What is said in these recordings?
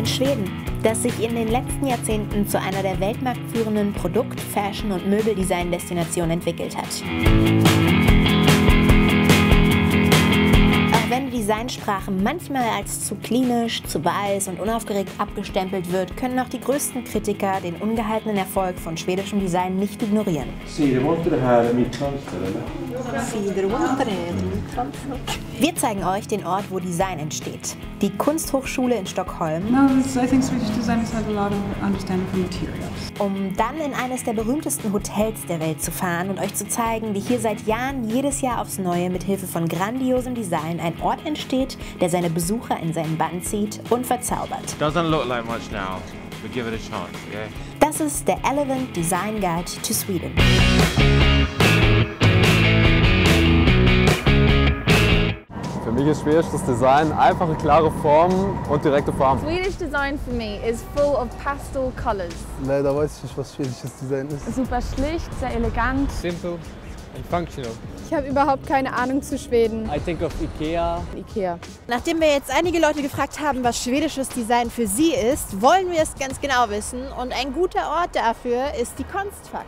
in Schweden, das sich in den letzten Jahrzehnten zu einer der weltmarktführenden Produkt-, Fashion- und Möbeldesign-Destinationen entwickelt hat. Auch wenn die Designsprache manchmal als zu klinisch, zu weiß und unaufgeregt abgestempelt wird, können auch die größten Kritiker den ungehaltenen Erfolg von schwedischem Design nicht ignorieren. Wir zeigen euch den Ort, wo Design entsteht. Die Kunsthochschule in Stockholm. Um dann in eines der berühmtesten Hotels der Welt zu fahren und euch zu zeigen, wie hier seit Jahren jedes Jahr aufs Neue mit Hilfe von grandiosem Design ein Ort entsteht, der seine Besucher in seinen Bann zieht und verzaubert. Doesn't look like much now, but give it a chance, okay? Das ist der Elevant Design Guide to Sweden. Für mich ist schwierigstes Design einfache, klare Formen und direkte Farben. Swedish design for me is full of pastel colors. Leider weiß ich nicht, was schwedisches Design ist. Super schlicht, sehr elegant. Simple and functional. Ich habe überhaupt keine Ahnung zu Schweden. I think of IKEA. Ikea. Nachdem wir jetzt einige Leute gefragt haben, was schwedisches Design für sie ist, wollen wir es ganz genau wissen. Und ein guter Ort dafür ist die Konstfack.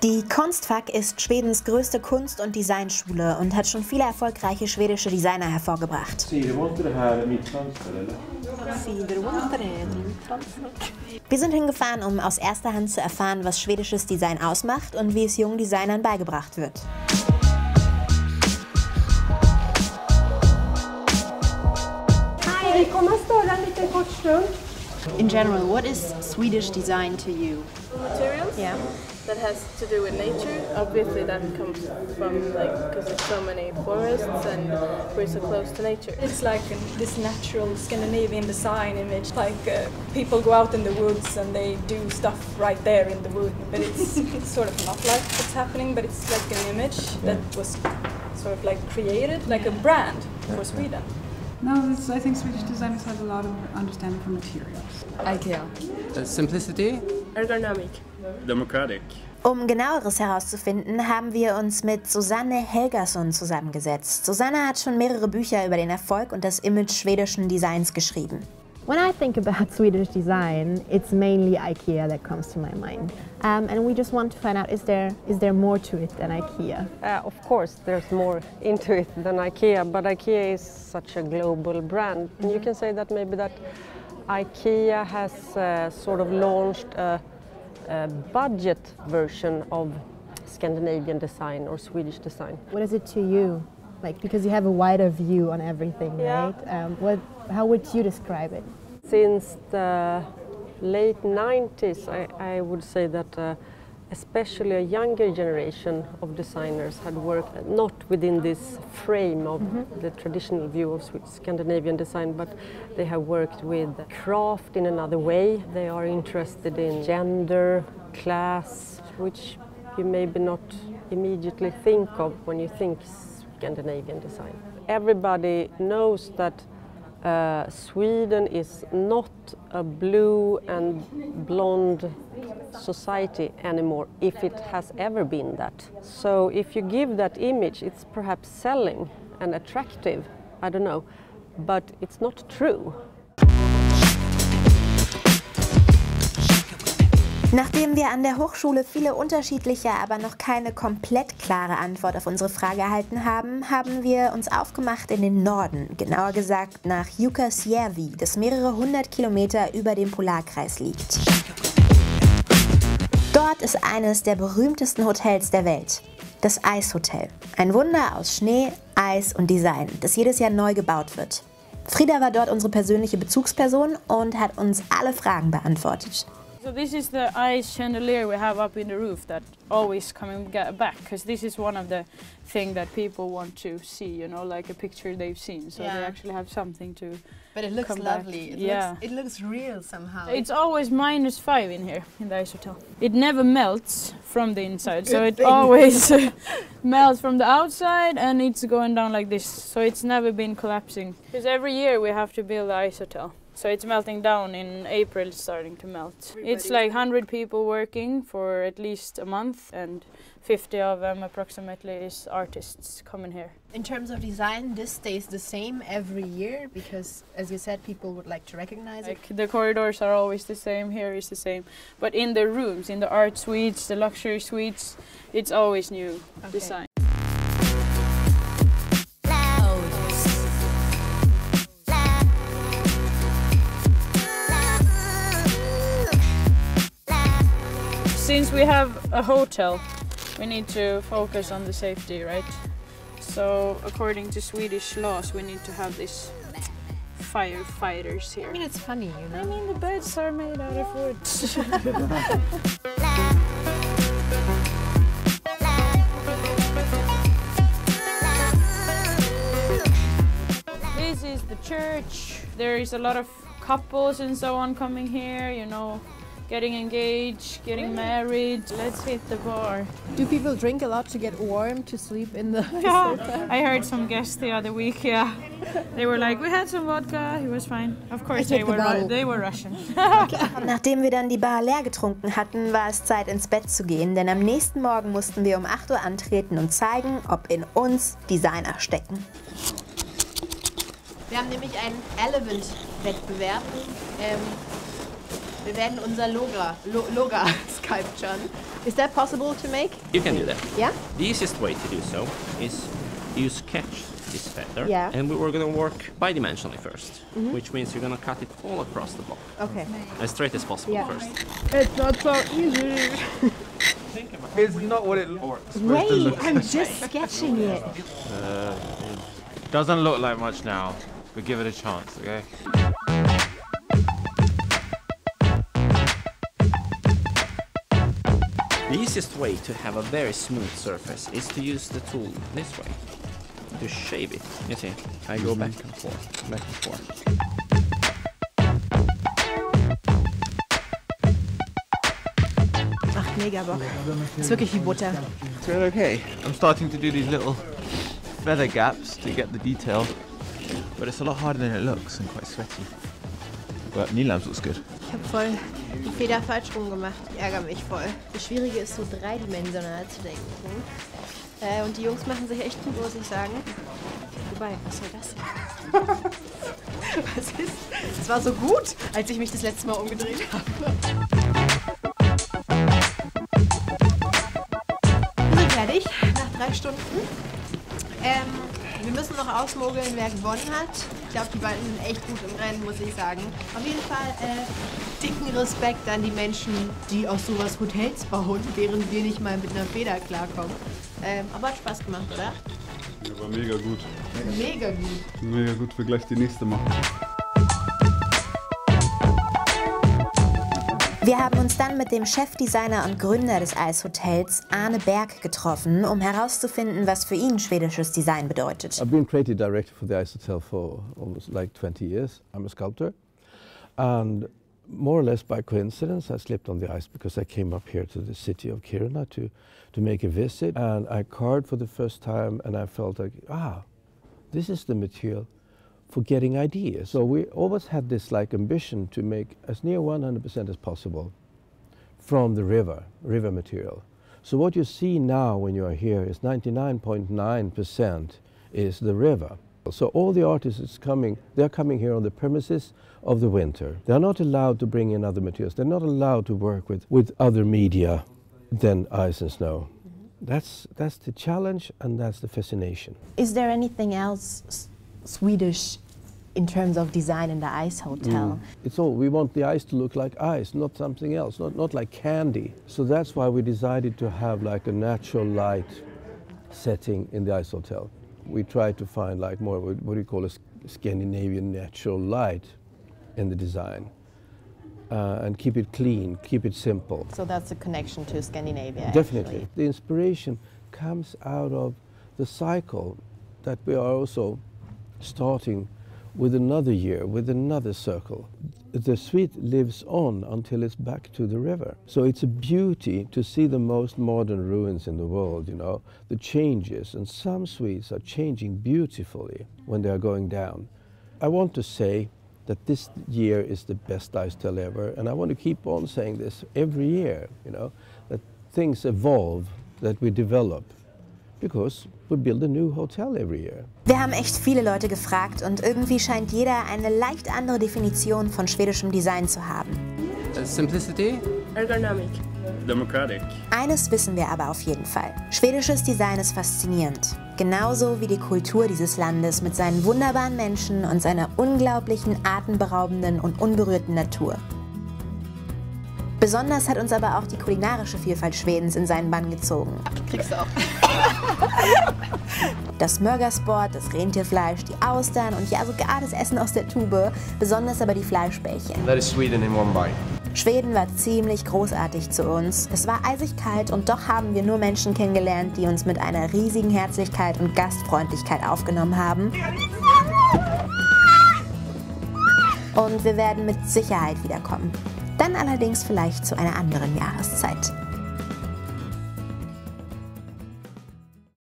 Die Konstfack ist Schwedens größte Kunst- und Designschule und hat schon viele erfolgreiche schwedische Designer hervorgebracht. Wir sind hingefahren, um aus erster Hand zu erfahren, was schwedisches Design ausmacht und wie es jungen Designern beigebracht wird. In general, what is Swedish design to you? Materials? Yeah. That has to do with nature. Obviously that comes from because there's so many forests and we're so close to nature. It's like this natural Scandinavian design image, like people go out in the woods and they do stuff right there in the wood, but it's sort of not like what's happening, but it's like an image that was sort of like created, like a brand for Sweden. No, I think Swedish designers have a lot of understanding for materials. Ikea. Simplicity. Ergonomic. Democratic. Um genaueres herauszufinden, haben wir uns mit Susanne Helgason zusammengesetzt. Susanne hat schon mehrere Bücher über den Erfolg und das Image schwedischen Designs geschrieben. When I think about Swedish design, it's mainly IKEA that comes to my mind. And we just want to find out, is there more to it than IKEA? Of course, there's more into it than IKEA, but IKEA is such a global brand. And you can say that maybe that IKEA has sort of launched a budget version of Scandinavian design or Swedish design. What is it to you? Like, because you have a wider view on everything, right? How would you describe it? Since the late 90s, I would say that especially a younger generation of designers had worked not within this frame of the traditional view of Scandinavian design, but they have worked with craft in another way. They are interested in gender, class, which you maybe not immediately think of when you think Scandinavian design. Everybody knows that Sweden is not a blue and blonde society anymore, if it has ever been that. So if you give that image, it's perhaps selling and attractive, I don't know, but it's not true. Nachdem wir an der Hochschule viele unterschiedliche, aber noch keine komplett klare Antwort auf unsere Frage erhalten haben, haben wir uns aufgemacht in den Norden, genauer gesagt nach Jukkasjärvi, das mehrere hundert Kilometer über dem Polarkreis liegt. Dort ist eines der berühmtesten Hotels der Welt, das Eishotel. Ein Wunder aus Schnee, Eis und Design, das jedes Jahr neu gebaut wird. Frieda war dort unsere persönliche Bezugsperson und hat uns alle Fragen beantwortet. So this is the ice chandelier we have up in the roof that always coming back, because this is one of the things that people want to see, you know, like a picture they've seen. So they actually have something to But it looks come lovely. Back. It looks real somehow. It's always -5 in here, in the ice hotel. It never melts from the inside, so it always melts from the outside and it's going down like this. So it's never been collapsing. Because every year we have to build the ice hotel. So it's melting down in April, it's starting to melt. It's like 100 people working for at least a month, and 50 of them approximately is artists coming here. In terms of design, this stays the same every year because, as you said, people would like to recognize it. The corridors are always the same, here is the same. But in the rooms, in the art suites, the luxury suites, it's always new design. Since we have a hotel, we need to focus on the safety, right? So according to Swedish laws, we need to have these firefighters here. I mean, it's funny, you know? I mean, the beds are made out of wood. This is the church. There is a lot of couples and so on coming here, you know, getting engaged, getting married. Let's hit the bar. Do people drink a lot to get warm to sleep in the Yeah, I heard some guests the other week, yeah. They were like, we had some vodka, it was fine. Of course they were Russian. Nachdem wir dann die Bar leer getrunken hatten, war es Zeit ins Bett zu gehen, denn am nächsten Morgen mussten wir um 8 Uhr antreten und zeigen, ob in uns Designer stecken. Wir haben nämlich einen Elephant-Wettbewerb. Wir werden unser Loga sculpturen. Is that possible to make? You can do that. Yeah? The easiest way to do so is you sketch this feather, Yeah. and we're going to work bidimensionally first, which means you're going to cut it all across the block. Okay. As straight as possible Yeah. first. It's not so easy. It's not what it looks. Wait, I'm just sketching it. It doesn't look like much now, but give it a chance, okay? The easiest way to have a very smooth surface is to use the tool this way, to shave it. You see, I go back and forth, back and forth. Ach, mega Bock. Ist wirklich wie Butter. It's really okay. I'm starting to do these little feather gaps to get the detail, but it's a lot harder than it looks and quite sweaty. But Nilam's looks good. Ich habe voll die Feder falsch rum gemacht. Ich ärgere mich voll. Das Schwierige ist, so dreidimensional zu denken. Und die Jungs machen sich echt gut, muss ich sagen. Wobei, was soll das denn? Was ist? Es war so gut, als ich mich das letzte Mal umgedreht habe. Wir sind fertig, nach 3 Stunden. Wir müssen noch ausmogeln, wer gewonnen hat. Ich glaube, die beiden sind echt gut im Rennen, muss ich sagen. Auf jeden Fall dicken Respekt an die Menschen, die aus sowas Hotels bauen, während wir nicht mal mit einer Feder klarkommen. Aber hat Spaß gemacht, oder? Ja, war mega gut. Mega gut. Mega gut, wir gleich die nächste machen. Wir haben uns dann mit dem Chefdesigner und Gründer des Eishotels, Arne Berg, getroffen, um herauszufinden, was für ihn schwedisches Design bedeutet. I've been creative director for the Ice Hotel for almost like 20 years. I'm a sculptor. And more or less by coincidence, I slipped on the ice because I came up here to the city of Kiruna to make a visit. And I carved for the first time, and I felt like, this is the material for getting ideas. So we always had this like ambition to make as near 100% as possible from the river material. So what you see now when you are here is 99.9% is the river. So all the artists they're coming here on the premises of the winter. They're not allowed to bring in other materials. They're not allowed to work with other media than ice and snow. That's the challenge, and that's the fascination. Is there anything else Swedish in terms of design in the Ice Hotel? It's all, we want the ice to look like ice, not something else, not like candy. So that's why we decided to have like a natural light setting in the Ice Hotel. We tried to find like more what do you call a Scandinavian natural light in the design. And keep it clean, keep it simple. So that's a connection to Scandinavia. Definitely. Actually. The inspiration comes out of the cycle that we are also starting with another year, with another circle. The suite lives on until it's back to the river. So it's a beauty to see the most modern ruins in the world, you know, the changes. And some suites are changing beautifully when they are going down. I want to say that this year is the best Icetale ever, and I want to keep on saying this every year, you know, that things evolve, that we develop, because we build a new hotel every year. Wir haben echt viele Leute gefragt und irgendwie scheint jeder eine leicht andere Definition von schwedischem Design zu haben. Simplicity. Ergonomic. Democratic. Eines wissen wir aber auf jeden Fall. Schwedisches Design ist faszinierend. Genauso wie die Kultur dieses Landes mit seinen wunderbaren Menschen und seiner unglaublichen, atemberaubenden und unberührten Natur. Besonders hat uns aber auch die kulinarische Vielfalt Schwedens in seinen Bann gezogen. Kriegst du auch. Das Smörgåsbord, das Rentierfleisch, die Austern und ja sogar das Essen aus der Tube, besonders aber die Fleischbällchen. That is Sweden in one bite. Schweden war ziemlich großartig zu uns. Es war eisig kalt und doch haben wir nur Menschen kennengelernt, die uns mit einer riesigen Herzlichkeit und Gastfreundlichkeit aufgenommen haben. Und wir werden mit Sicherheit wiederkommen. Dann allerdings vielleicht zu einer anderen Jahreszeit.